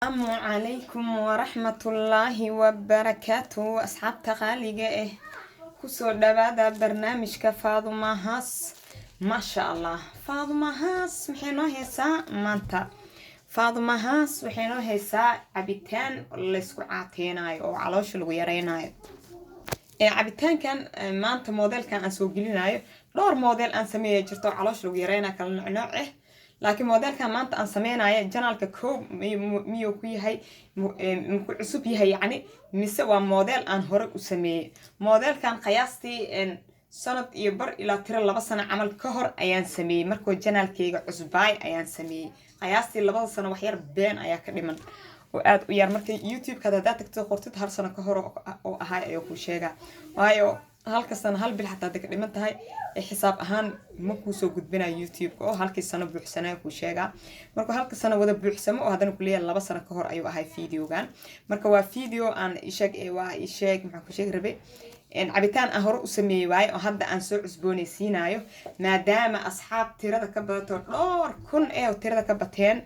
السلام عليكم ورحمة الله وبركاته أصحاب تغالية كسو دبادة برنامج كفاضمة هاس ما شاء الله فاضمة هاس وحينو هيسا مانتا فاضمة هاس وحينو هيسا عبيتان اللي سكو عاتيناي أو علوش الويريناي عبيتان كان مانتا موديل كان أسوقليناي دور موديل أن سميه جرتو علوش الويرينا كان نوعه laakiin modelkan maanta aan sameynaayo janaalka koob miyuu ku yahay ku cusub yahay yacni mise waa model aan hore u sameeyey modelkan qiyaastii sanad iyo bar ilaa tiro 2 sano camal ka hor ayaan sameeyey markoo janaalkayga cusbaay ayaan sameeyey qiyaastii 2 sano wax yar been ayaa ka dhiman oo aad u yar markii youtube-ka haddaad tagto qortid 1 sano ka hor oo ahaa ayuu ku sheegaa waayo halka sano hal bil xataa dadka dhiman tahay xisaab ahaan ma ku soo gudbinaa youtube oo halkii sano buuxsanaa ku sheegaa marka halka sano wada buuxsamo oo hadana ku leeyahay 2 sano ka hor ayuu ahay videogan marka waa video aan sheeg maxaan ku sheeg rabay cabitaan aan hore u sameeyay waay oo hadda aan soo cusboonaysiinayo maadaama asxaab tirada ka badato dhowr kun ee tirada ka bateen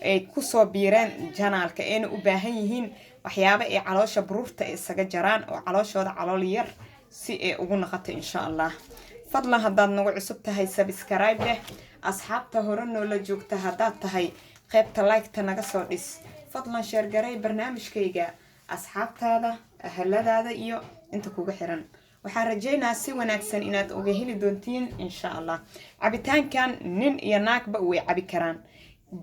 ay ku soo biireen janaalka ee u baahan yihiin waxyaabo ay caloosha buruurta isaga jaraan oo calooshooda calool yar si ay ugu noqoto insha Allah fadlan haddaad nagu cusub tahay subscribe leh asxaabta hore noola joogta haddaad tahay qaybta like-ta naga soo dhis fadlan share garay barnaamijkayga asxaabtaada ahladaada iyo inta kugu xiran waxaan rajaynayaa si wanaagsan inaad uga heli doontiin insha Allah cabitaankan nin iyo naagba way cabi karaan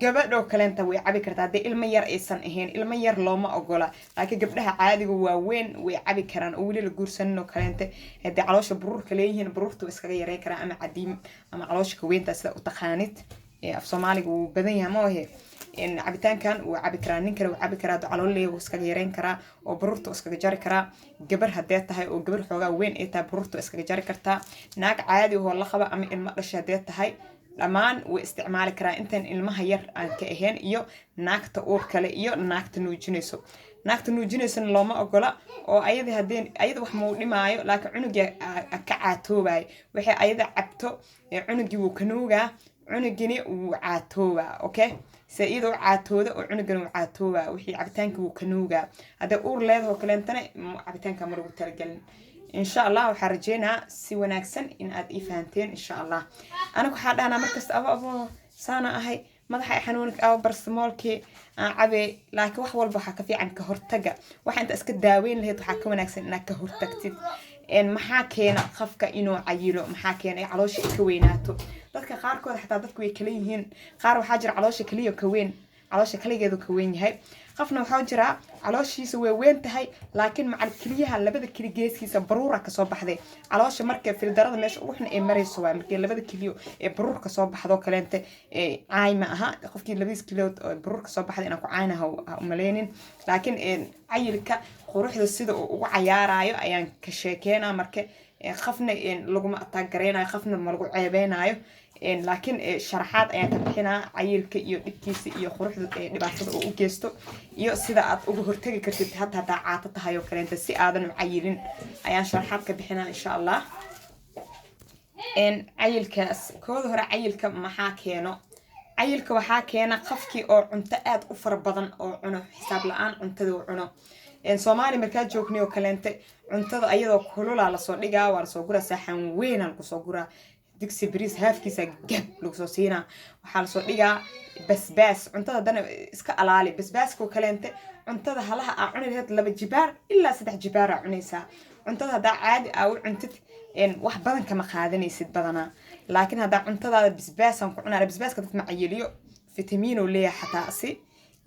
gabadho kaleenta way cabi kartaa hadii ilmo yar aysan ahayn ilmo yar looma ogola laakiin gabdhaha caadiga waaweyn way cabi karaan oo wali la guursanno kaleenta hadii caloosha buruurka leeyihiin buruurtu iskaga yareyn karaa ama cadiim ama caloosha ka weynta sida u taqaanid af Soomaaliga uu badan yahay ma ohe in cabitaankan uu cabi karaa nin kale uu cabi karaa calool leeyahay iskaga yareyn karaa oo buruurtu iskaga jari karaa gabar hadee tahay oo gabar xoogaa weyn ay tahay buruurtu iskaga jari kartaa naag caadi oo la qaba ama ilmo dhashay hadee tahay dhamaan way isticmaali karaa intaan ilmaha yar aan ka ahayn iyo naagta uur kale iyo naagta nuujinayso looma ogola oo ayada wax muu dhimaayo laakiin cunuga ka caatoobay waxay ayada cabto cunugii wuu ka nuugaa cunugini wuu caatoobaa okay sayidoo caatooda oo cunugana wuu caatoobaa wixii cabitaanka wuu ka nuugaa hadda uur leedahay kaleentana cabitaanka mar ugu talagalin إن شاء الله وحرجينا سوى ناكسن إن أد إفهمتين إن شاء الله أنا كحد أنا مركز أبو سنة هاي مضحى حنونك أو برسمالك عبي لكن وحول بحكي في عن كهرتجا وحن تأسك الداوين اللي هي تحكي ناكسن إنك كهرتجتي إن محاكينا خفك إنه عيلو محاكينا علوش كويناتو ذاتك قاركو حتى ذاتك ويكليهن قارو حاجر علوش كليو كوين علوش كليه ذو كوين هاي قفنا وحاجرة علوش يسوي وين تهاي لكن مع الكليها اللي بدك كلي جيس كيس برورة كصوب حذي علوش مركب في الدرجة مش وإحنا إمري سوا مركب اللي بدك كليو برور كصوب حذو كلامته عايمة ها خفكي اللي بيس كليو برور كصوب حذي أنا كعانها وملينين لكن عيلك خروح السيد وعيارة أيان كشيكينا مركب خفنا لقمة تاجرينا خفنا مرقو عيبينا لكن شرحات أيان تبحنا عيلك iyo dhibkiisa iyo quruxda dhibaatada uu geysto iyo sida aad ugu hortagi kartid hatta daacad tahay oo kaleenta si aadan u cayilin ayaan sharaxaad ka bixinaa insha Allah cayilkaas kooda hore cayilka maxaa keeno cayilka waxa keena qafkii oo cunto aad u far badan oo cuno xisaab la'aan cuntada uu cuno Soomaali markaa joogniyo kaleenta cuntada ayadoo kulula la soo dhigaa waa la soo guraa saxan weyn aan ku soo guraa دكسي بريس هاف كيسا جب لوكسوسينا وحال صديقة بس عندها دنا إسكا علالي بس كو كلامته عندها هلاها أعني لهاد لبا جبار إلا 6 جبار عنيسا عندها دا عادي أو عندت إن واحد بدن كما خادني 6 بدنا لكن هذا عندها بس أنكو عنا بس كتت معيليو فيتامين وليه حتى أسي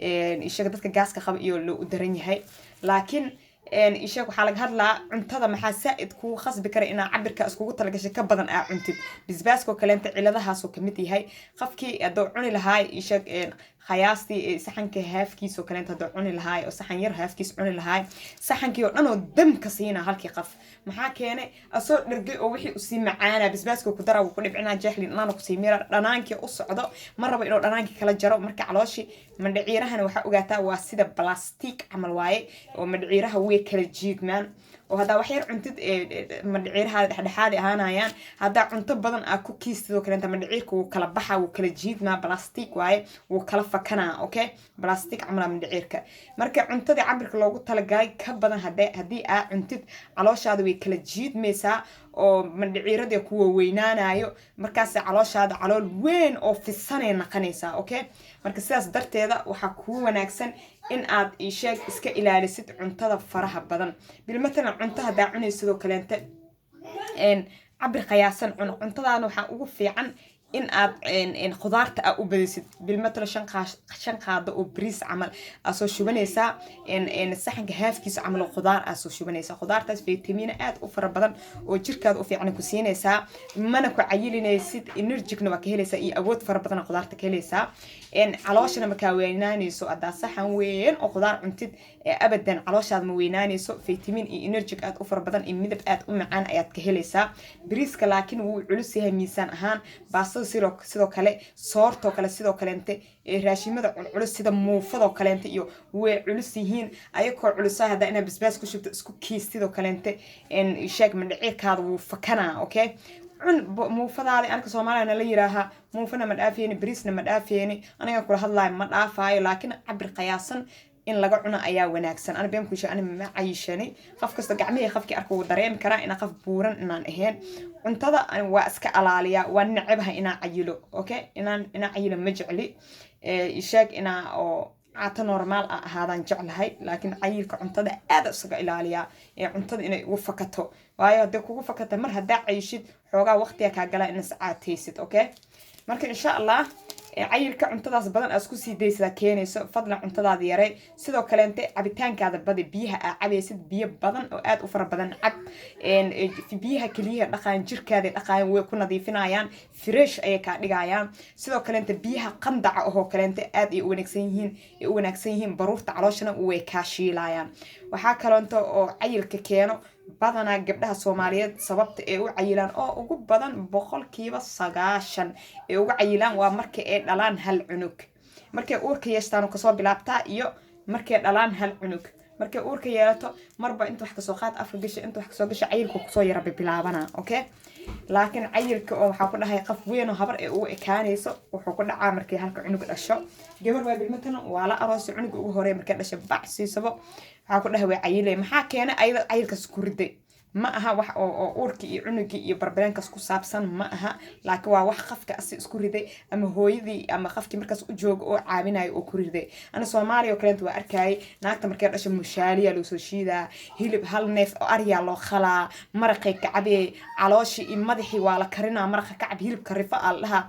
إن إيش قدرت كجاس كخب إيو اللي قدرني هاي لكن إن إيشك وحلق هذا عنتظر محاسائد كو خاص بكرة إن عبرك أسكو تلقى شيء كبدن عنتب بسباسكو كلامت على سو كمتي هاي خفكي أدعوني لهاي إيشك إن خياستي سحن كهاف كيس وكلامت أدعوني لهاي أو سحن يرهاف كيس عني لهاي سحن كيو أنا دم كسينا هالكي قف محاكيني أصور نرجع وحي أسي معانا بسباسكو كدرة وكل بعنا جاهلي أنا كسي ميرا رنانكي أصعده مرة بينو رنانكي كلا جرو مركع علاشي من دعيرها وحقوقاتها واسيدة بلاستيك عمل واي ومن دعيرها وي كلا جيد مان وهذا وحير عندت مدعير هذا dhexdhexaad ahaanayaan hadaa cunto badan aad ku kiistido kale inta madciirku uu kala baxa uu kala jiidma plastic waaye uu kala fakana okay plastic amra madciirka marka cuntada cabirka loogu talagalay ka badan hadii aad cuntid calooshaada way kala jiidmaysaa oo madciirada kuwa weynaanayo markaas calooshaada calool weyn oo fisanay naqanaysaa okay marka sidaas darteeda waxa ku wanaagsan in aad isheeg iska ilaalisid cuntada faraha badan bil mesela cuntada hadaa cunaysid kaleente cabir qiyaasan cuntadaana waxa ugu fiican in aad khudaarta aad u badisid bil mesela shan qaado oo bariis camal aad soo shubanaysaa saxanka haafkiisa camal khudaar aad soo shubanaysaa khudaartaas fiitamiino aad u fara badan oo jirkaada u fiican ku siinaysaa mana ku cayilinaysid energy-na waa ka helaysaa iyo awood fara badan khudaarta ka helaysaa calooshana ma ka weynaanayso adaa saxan weyn oo khudaar cuntid abadan calooshaada ma weynaanayso fiitamiin iyo energy aad u fara badan iyo midab aad u macaan ayaad ka helaysaa bariiska laakiin wuu culus yahay miisaan ahaan baastada sidoo kale soorto kale sidoo kaleente raashimada culus sida muufado kaleente iyo way culus yihiin ayakoo culusaa hadaa inaad basbaas ku shubto isku kiistidoo kaleente sheeg madhaciirkaada wuu fakanaa okay muufadaada anka Soomaaliya la yiraaha muufana ma dhaafeeni bariisna ma dhaafeeni aniga kula hadlaay ma dhaafaayo laakiin cabir qiyaasan in laga cuno ayaa wanaagsan ana been ku sheegay ma cayishani qof kasta gacmihii qofkii arko uu dareemi karaa in qof buuran inaan ahayn cuntada waa iska alaaliya waa nacibaha inaan cayilo okay inaan cayilo ma jecli isheeg ina oo عاطة نورمال هذا نجعلها لكن عيل كعنطة هذا سجى إلى عنطة إنه وفكته وهاي هديك وفكته مرة هدا عيشت حوجا وقتها كجلا إن ساعات تيست أوكي مركز إن شاء الله عيل كعنطة بدن أسكوسي ديس لكيني فضلا عنطة دياري سيدو كلامت عبتان كذا بدي بيها عبي سيد بيه بدن أو أد أفر بدن عب إن في بيها كليها لقاين جير كذا لقاين ويكون نظيفين عيان فريش أي كذا عيان سيدو كلامت بيها قندع أو كلامت أد يونكسينهن برورت علاشنا وكاشيل عيان وحكى أنت أو عيل ككيانو بدنا جبناها Soomaaliyeed sababta ay u cayilaan oo ugu badan 90% ay ugu cayilaan waa markay ay dhalaan hal cunug markay uurka yeestaan ka soo bilaabtaa iyo markay dhalaan hal cunug markay uurka yeelato marba inta wax ka soo qaad afka gashay inta wax ka soo gashay cayilku ku soo yara bilaabana okay laakiin cayilka oo waxa ku dhahay qof weyn oo habar ay u ekaanayso wuxuu ku dhacaa markay halka cunug dhasho gabar waa bilmatan waa la aroos cunug ugu horeey markay dhashay bacsiisabo waxa ku dhahay way cayilay maxaa keenay cayilka isku riday ma aha wax oo uurki iyo cunugi iyo barbarankas ku saabsan ma aha laakiin waa wax qafka isku riday ama hooyadii ama qafki markaas u joogo oo caawinayo oo ku riday ana Soomaaliya kaleent waa arkay naagta markay dhasho mushaaliya loo soo shiida hilib hal neef oo arya loo khalaa maraqay kacbe calooshi iyo madaxi waa la karinaa maraqa kacab hilib karifa allaha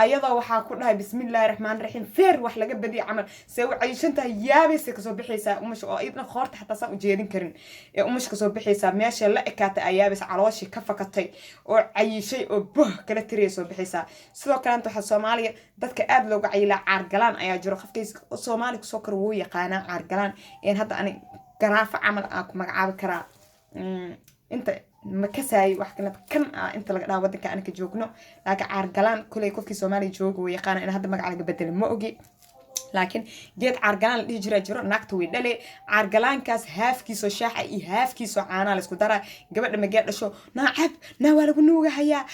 ayadoo waxa ku dhahay bismillaahir rahmaanir rahiim feer wax laga badiyo amal say u cayshanta yaabaysa ka soo bixaysa umash oo idna qoorta xataa san u jeedin karin ee umash ka soo bixaysa meesha la ekaata ayaabis calooshi ka fakatay oo cayishay oo kala tiriyay bixisa sidoo kale inta waxa Soomaaliya dadka aad looga cayilaa caargalaan ayaa jiro qofkiis Soomaali ku soo kor wuu yaqaana caargalaan in hadda ani garaafa amal aan ku magacaabi karaa inta ma kasay wax kan inta laga dhaw wadanka aan ka joogno laakiin caargalaan kulay qofkii Soomaali joogo wuu yaqaana in hadda magac laga bedelo ma ogi لكن جيت عرقلان اللي جرا ناقته ويدلي عرقلان كاس هاف كيسو شاحة إيه هاف كيسو عانا لسكو دارا قبل لما جات لشو عب ناوالي قنوغا هيا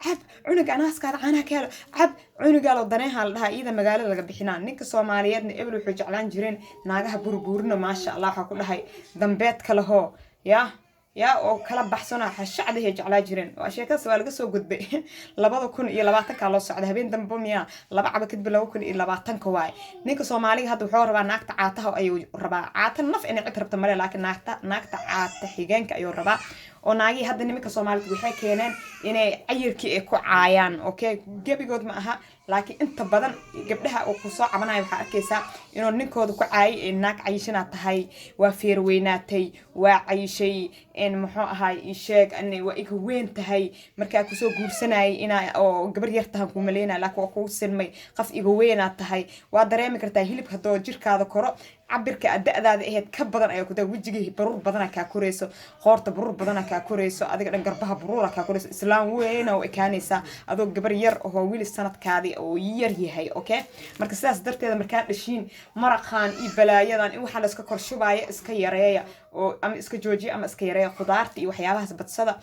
عب عنق أنا أسكاد عانا كالو عب عنق قالو دانيها لها إذا مقالة لغا بحنان نيك الصوماليات نقبلو حجعلان جرين ناقها بربورنا ما شاء الله حكو لها دنبيت كالهو يا أو كلا بحثنا حشعده يجعل جرين وأشياء كسر ولا قصو قد بي لبعض كون إلى بعضك على الصعد هبين دم يا لبعض كتب لو كون إلى بعضن كواي نيك Soomaaliga هذا حوار ربع ناقت عاته أيو ربع عات النف إن عترب تمرة لكن ناقت عات حجانك أيو ربع وناقي هذا نمك Soomaaliga وحي كينان إن عيرك إكو عيان أوكي جبي جود معها لكن أنت بدن جبتها أو قصة عمنا يبحر كيسا إنه نكود كعاي إنك عايشنا تهاي وفير ويناتي وعايشي إن محا هاي الشيء أني وإيك وين تهاي مركا كسو جورسناي إنا أو جبر يرتها كوملينا لك وقوس المي قف إيك وين تهاي وادري مكرتها هيلب هدو جير كذا كرة cabirka adadaada ahayd ka badan ayaa ku daa wajigii baruur badana kaa korayso qoorta baruur badana kaa korayso adiga dhan garbaha baruura kaa korayso islaam weyn oo ekaanaysa adoo gabar yar oo wiil sanadkaadii oo yar yahay okay marka sidaas darteeda markaa dhashiin maraqan iyo balaayadan in waxa la iska korshubaayo iska yareeya oo ama iska joojiya ama iska yareeya khudaarta iyo waxyaabahaas badsada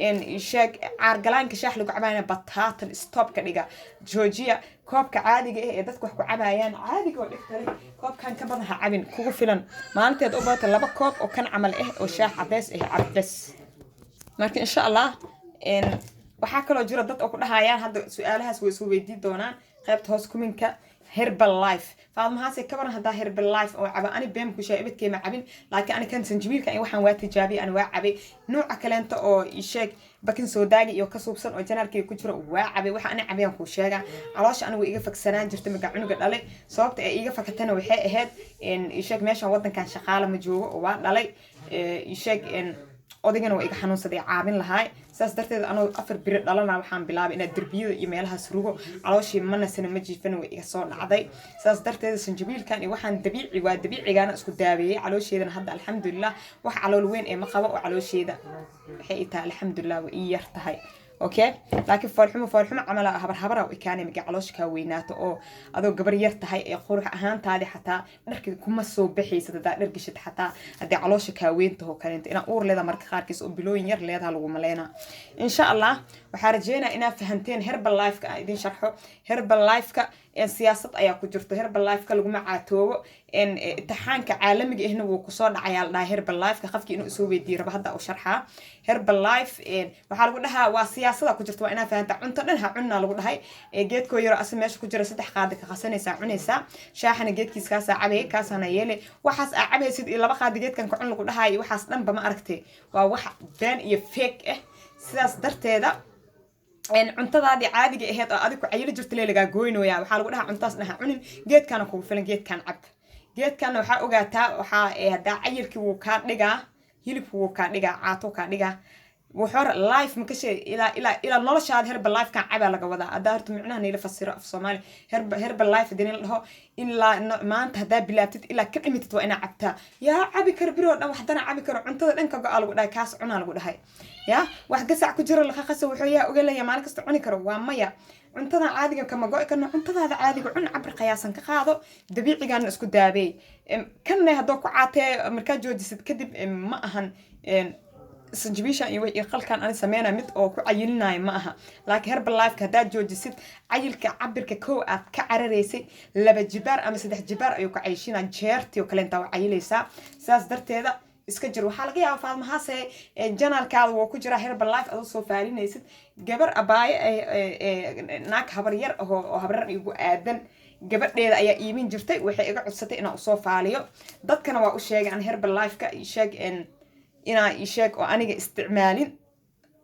in sheeg caargalaanka shaax lagu cabaayna bataatan stop ka dhiga joojiya koobka caadiga ah ee dadku wax ku cabaayaan caadiga oo dhigtay koobkan ka badan ha cabin kugu filan maalinteed u baata 2 koob oo kan camal ah oo shaax cadeys ah cabdes marka insha Allah waxa kale oo jira dad oo ku dhahayaan hadda su'aalahaas way soo weydiin doonaan qaybta hoos kuminka Herbalife فالمهاسي كبرنا هذا Herbalife أو عبا أنا بيم كوشة إبت كيما عبين لكن أنا كان سنجبيل كأي واحد وقت تجابي أنا واعبي نوع أكلانته أو يشيك بكن سوداقي يو كسوب سن أو جنار كي كتير واعبي واحد أنا عبيان كوشة علاش أنا وإيجا فك سنة جرت مقعنو قال علي صوبت إيجا فكتنا وحاء هاد إن يشيك ماشي وطن كان شغالة مجوه وقال علي يشيك إن odaygan waa iga xanuunsaday caabin lahaay saas darteed anoo 4 bir dhalana waxaan bilaabay in darbiyada iyo meelaha surugo calooshii manasana ma jiifan way iga soo dhacday saas darteed sanjabiilkan iyo waxaan dabiicigaana isku daaweeyay caloosheedana hadda alxamdulillah wax calool weyn ee ma qabo oo caloosheeda waxay taa alxamdulillah way yar tahay okay laakiin farxumo camal habar oo ikaanay migi caloosh ka weynaato oo adoo gabar yar tahay ee qurux ahaantaadi xataa dharkii kuma soo baxaysa dad dhar gishid xataa hadii caloosh ka weynto kaleento ina uur leeda marka qaarkiis oo bilooyin yar leedahay lagu maleena insha Allah waxa rajeynaa ina fahanteen Herbalife ka idin sharxo Herbalife ka ee siyaasad ayaa ku jirto Herbalife ka lagu macaatoobo in imtixaanka caalamiga ahna wuu ku soo dhacayaa la Herbalife ka qofkii inuu soo weydiiyo raba hadda oo sharxa Herbalife waxa lagu dhahaa waa siyaasada ku jirto waa ina fahantaa cunto dhan ha cunna lagu dhahay geedko yar asal meesha ku jira 3 qaad ka qasanaysa cunaysa shaaxana geedkiisa ka saacabay kaasana yeelay waxaas cabaysid 2 qaad geedkan ka cun lagu dhahay waxaas dhan ba ma aragtay waa wax been iyo fake ah sidaas darteeda إن عنتظادي عادي جهات أديك عيل جرت لي لقى جوين ويا وحال قولها عنتظ نها عنين جيت كانوا كوفلن جيت كان عب جيت كانوا حق وجاتا وحا هدا عيل كيو كان لقى يلف هو كان لقى عاتو كان لقى وحر لايف مكشي إلى نولش هذا هرب اللايف كان عبا لقى وضع أدارت معناه نيل فسيرة في الصومالي هرب اللايف دين اللي هو إلا ما أنت هذا بلاتت إلا كلمة تتوقعنا عبتها يا عبي كربيرو أنا وحدنا عبي كرو عنتظر إنك قال ودا كاس عنا لقول هاي يا واحد قسع كجرا اللي خاصه وحياه وقال لي يا مالك استعني كرو واميا cuntada caadiga kama go'ay kana cuntada caadiga cun cabir qiyaasan ka qaado dabiicigan isku daabay kanna hadoo ku caatee marka joojisid kadib ma ahan sanjibisha iyo qalkan aan sameeyna mid oo ku cayilinaay ma aha laakiin Herbalife ka hada joojisid cayilka cabirka koo aad ka carareysay 2 jibaar ama 3 jibaar ayuu ka cayishinaa jeerti oo kale inta cayilaysa saas darteeda iska jir waxa laga yaabaa faalmahaase janaalkaada wuu ku jira Herbalife adoo soo faalinaysid gabar abaaye naag habar yar oo habar igu aadan gabadheeda ayaa iimin jirtay waxay iga codsatay inaan soo faaliyo dadkana waa u sheegay aan Herbalife ka sheeg inaa sheeg oo aniga isticmaalin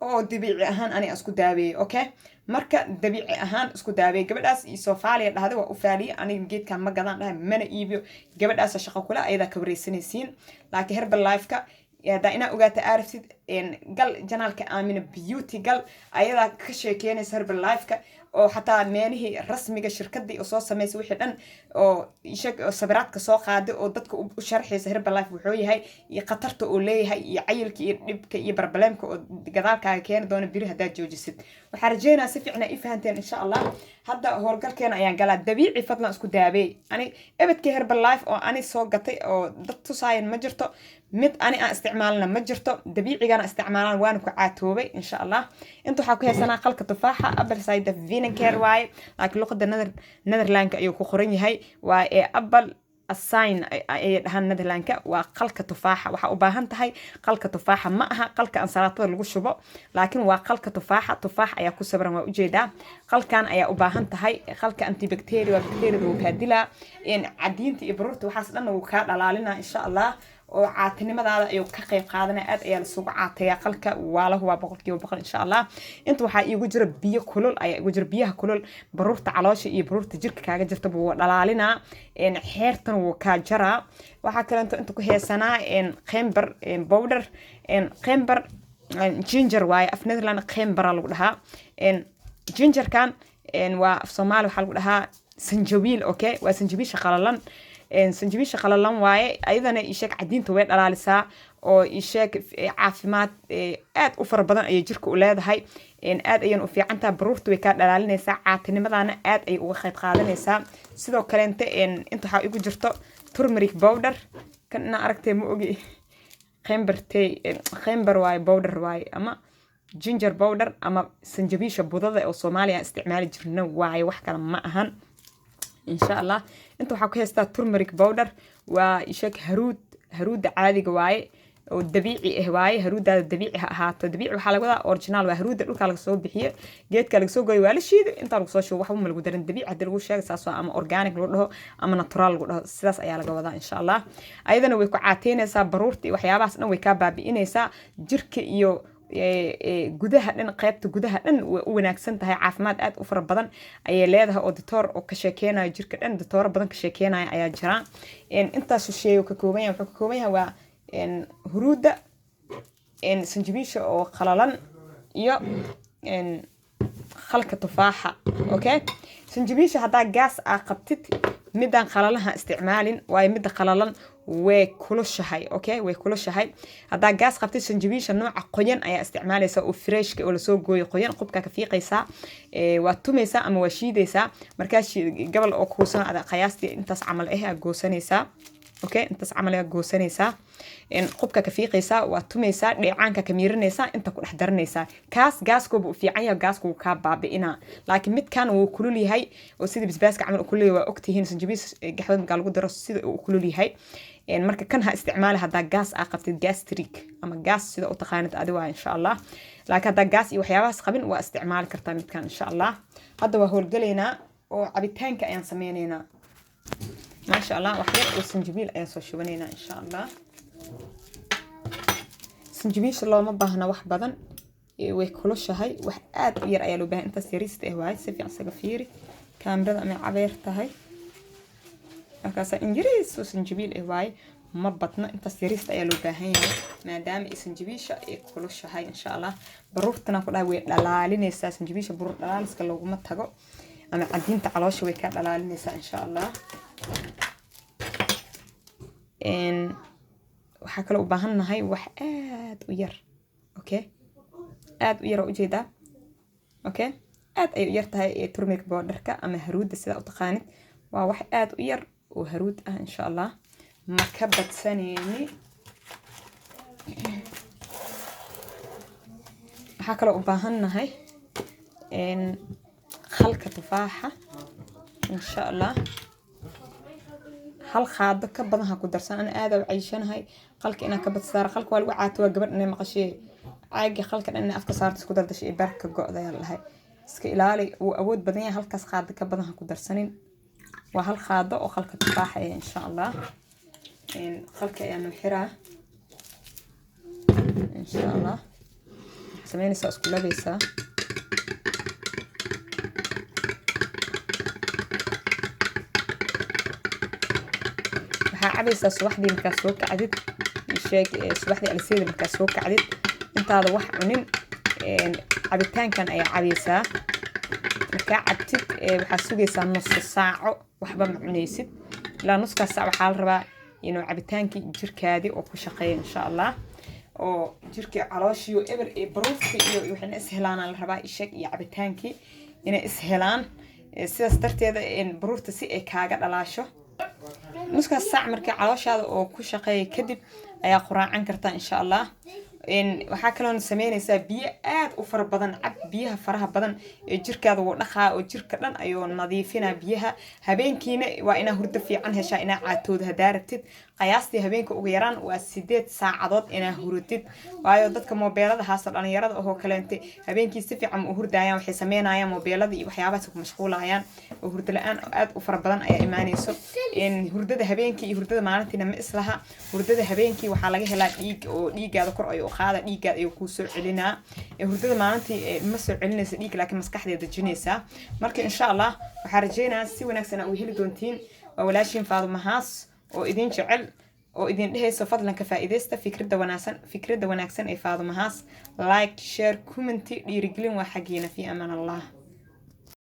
oo dabiici ahaan ani isku daaweey okay marka dabiici ahaan isku daaweey gabadhaas ii soo faaliya dhahday waa u faaliye aniga geedkan ma gadan dhahay mana iibiyo gabadhaas shaqo kula ayada ka wareeysanaysiin laakiin Herbalife ka يا ina ogaata aarfid gal janaalka aamina beauty gal ayada ka sheekeynaysa Herbalife ka oo xataa meelihii rasmiga shirkadii oo soo sameysay wixii dhan oo ishaq sabiraadka soo qaaday oo dadka u sharxaysa Herbalife wuxuu yahay iyo qatarta oo leeyahay iyo cayilka iyo dhibka iyo barbalemka oo gadaalkaaga keen doona biri hadaa joojisid waxa rajeynaa si fiican ay fahanteen insha Allah hadda howlgalkeena ayaan galaa dabiici fadlan isku daabay ani ebadkii Herbalife oo ani soo gatay oo dad tusaayan ma jirto mid ani aan isticmaalna ma jirto dabiicigan isticmaalaan waan ku caatoobay insha Allah inta waxa ku heesanaa qalka tufaaxa apple cider vinegar way laakiin luqada Netherlands ayuu ku qoran yahay waa apple assign ay dhahan Netherlands waa qalka tufaaxa waxa u baahan tahay qalka tufaaxa ma aha qalka ansalatada lagu shubo laakiin waa qalka tufaax ayaa ku sabaran waa u jeedaa qalkan ayaa u baahan tahay qalka antibacterial bacteria uu ka dilaa in cadiinta iyo baruurta waxaas dhan uu ka dhalaalina insha Allah oo caatinimadaada ayuu ka qayb qaadanaa aad ayaa la soo caataya qalka waala huwa boqolkiiba insha Allah inta waxa iigu jira biyo kulul ayaa iigu jira biyaha kulul baruurta caloosha iyo baruurta jirka kaaga jirta buu dhalaalina in xeertan uu ka jara waxa kale inta ku heesanaa in khember powder in khember ginger way af Netherlands khember lagu dhahaa in ginger kan in waa af Soomaali waxa lagu dhahaa sanjabiil okay waa sanjabiil qalalan sanjabiisha qalalan waaye ayadana isheeg cadiinta way dhalaalisaa oo isheeg caafimaad aad u fara badan ayay jirka u leedahay aad ayaan u fiicantaa baruurta way kaa dhalaalinaysaa caatinimadana aad ay uga qayb qaadanaysaa sidoo kaleente inta waxaa igu jirto turmeric powder kan ina aragtay ma ogi khember waaye powder waaye ama ginger powder ama sanjabiisha budada oo Soomaaliya isticmaali jirna waaye wax kale ma ahan insha Allah inta waxa ku haystaa turmeric powder waa isheeg haruuda caadiga waaye oo dabiici ah waaye haruudaada dabiici ha ahaato dabiici waxa laga wadaa original waa haruuda dhulka laga soo bixiyo geedka laga soo gooyo waa la shiido inta lagu soo shubo waxba ma lagu darin dabiici hadii lagu sheego saas ama organic lagu dhaho ama natural lagu dhaho sidaas ayaa laga wadaa insha Allah ayadana way ku caateynaysaa baruurta waxyaabahaas dhan way ka baabi'inaysaa jirka iyo gudaha dhan qaybta gudaha dhan way u wanaagsan tahay caafimaad aad u fara badan ayay leedahay oo doctor oo ka sheekeenayo jirka dhan doctor badan ka sheekeenayo ayaa jira intaas sheey ka kooban yahay wuxuu ka kooban yahay waa huruuda sanjabiisha oo qalalan iyo khalka tufaaxa okay sanjabiisha hadaa gaas aa qabtid midaan qalalaha isticmaalin waayo midda qalalan way kulushahay okay way kulushahay hadaa gaas qabtid sanjabiisha nooca qoyan ayaa isticmaalaysa oo freshka oo la soo gooyo qoyan qubka ka fiiqaysa waa tumaysa ama waa shiidaysa markaas gabal oo kuusan ada qiyaastii intaas camal ah goosanaysa okay intaas camal ah goosanaysa qubka ka fiiqaysa waa tumaysa dheecaanka ka miirinaysa inta ku dhex daranaysa kaas gaasko buu fiican yahay gaasku ka baabi'ina laakiin midkan uu kulul yahay oo sida bisbaaska camal kulul yahay waa ogtihiin sanjabiis gaxwad magal lagu daro sida uu kulul yahay marka kan ha isticmaal hadaa gaas aa qabtid gastric ama gaas sida u taqaanid adiga insha Allah laakiin hadaa gaas iyo waxyaabahaas qabin waa isticmaali kartaa midkan insha Allah hadda waa howlgaleynaa oo cabitaanka ayaan sameynaynaa ما شاء الله وحير وسنجبيل أيان سو شوانينا إن شاء الله سنجبيل الله ما بهنا وح بدن ويكلوش هاي وحقات ير أيلو بها أنت سيريست هواي سفي عسى فيري كاميرا أمي عبيرتها هاي أكاسا إنجليز وسنجبيل هواي ما بطنا أنت سيريست أيلو بها ما دام سنجبيل يكلوش هاي إن شاء الله بروحتنا كلها ويلالين يسا سنجبيل بروح لالس كلو ما تجو أنا عدين تعلاش ويكاد لالين يسا إن شاء الله waxaa kale u baahannahay wax aad u yar okay aad u yar oo ujeeda okay aad ay u yar tahay turmeric powderka ama haruuda sida u taqaanid waa wax aad u yar oo haruud ah insha Allah ma ka badsanayni waxaa kale u baahannahay khalka tufaaxa insha Allah hal qaado ka badan ha ku darsan ana aad u ciishanahay qalka ina ka badsaar qalka waa lagu caato waa gabadh inay maqashay caagi qalka dhan afka saarto isku dardashay barka go'day lahay iska ilaali oo awood badan yahay halkaas qaado ka badan ha ku darsanin waa hal qaado oo qalka tufaaxa insha Allah qalka ayaan xiraa insha Allah sameynaysa isku labaysa عبيسة صباحدي مكاسوك عدد الشيك صباحدي ألسيدي مكاسوك عدد انت هذا واحد عنين عبيتان كان أي عبيسة مكا عبتك بحسوقيسا نص ساعة وحبا معنيسد لا نص ساعة وحال ربا ينو عبيتانكي جيركادي oo ku shaqeeyo insha Allah oo jirka calooshiyo eber ee baruufka iyo waxaan ishelaan la rabaa ishaq iyo cabitaankii inay ishelaan sidaas darteeda in baruufta si ay kaaga dhalaasho nuska saac markii calooshaada oo ku shaqeeyo kadib ayaa quraacan kartaa insha Allah waxaa kaloon sameynaysaa biyo aad u fara badan cab biyaha faraha badan ee jirkaada uu dhaqaa oo jirka dhan ayuu nadiifinaa biyaha habeenkiina waa ina hurdo fiican heshaa ina caatooda hadaartid qiyaastii habeenka ugu yaraan waa 8 saacadood ina hurdid waayo dadka mobilada haasoo dhalinyarada oo kaleentay habeenkii si fiican u hurdayaan waxay sameynayaan mobilada iyo waxyaabahaas ku mashquulayaan oo hurdo la'aan aad u fara badan ayaa imaanayso hurdada habeenkii iyo hurdada maalintiina ma islaha hurdada habeenkii waxaa laga helaa dhiig oo dhiigaada kor ay qaada dhiigaad ay ku soo celinaa hurdada maalintii ma soo celinaysa dhiig laakiin maskaxdeeda dejinaysa marka insha Allah waxa rajaynayaa si wanaagsan oo heli doontiin waa walaashin Faadumo Haas oo idin jecel oo idin dhehayso fadlan ka faa'iideysta fikrada wanaagsan ee Faadumo Haas like share comment dhiirigelin waa xaqiina fi amaan Allah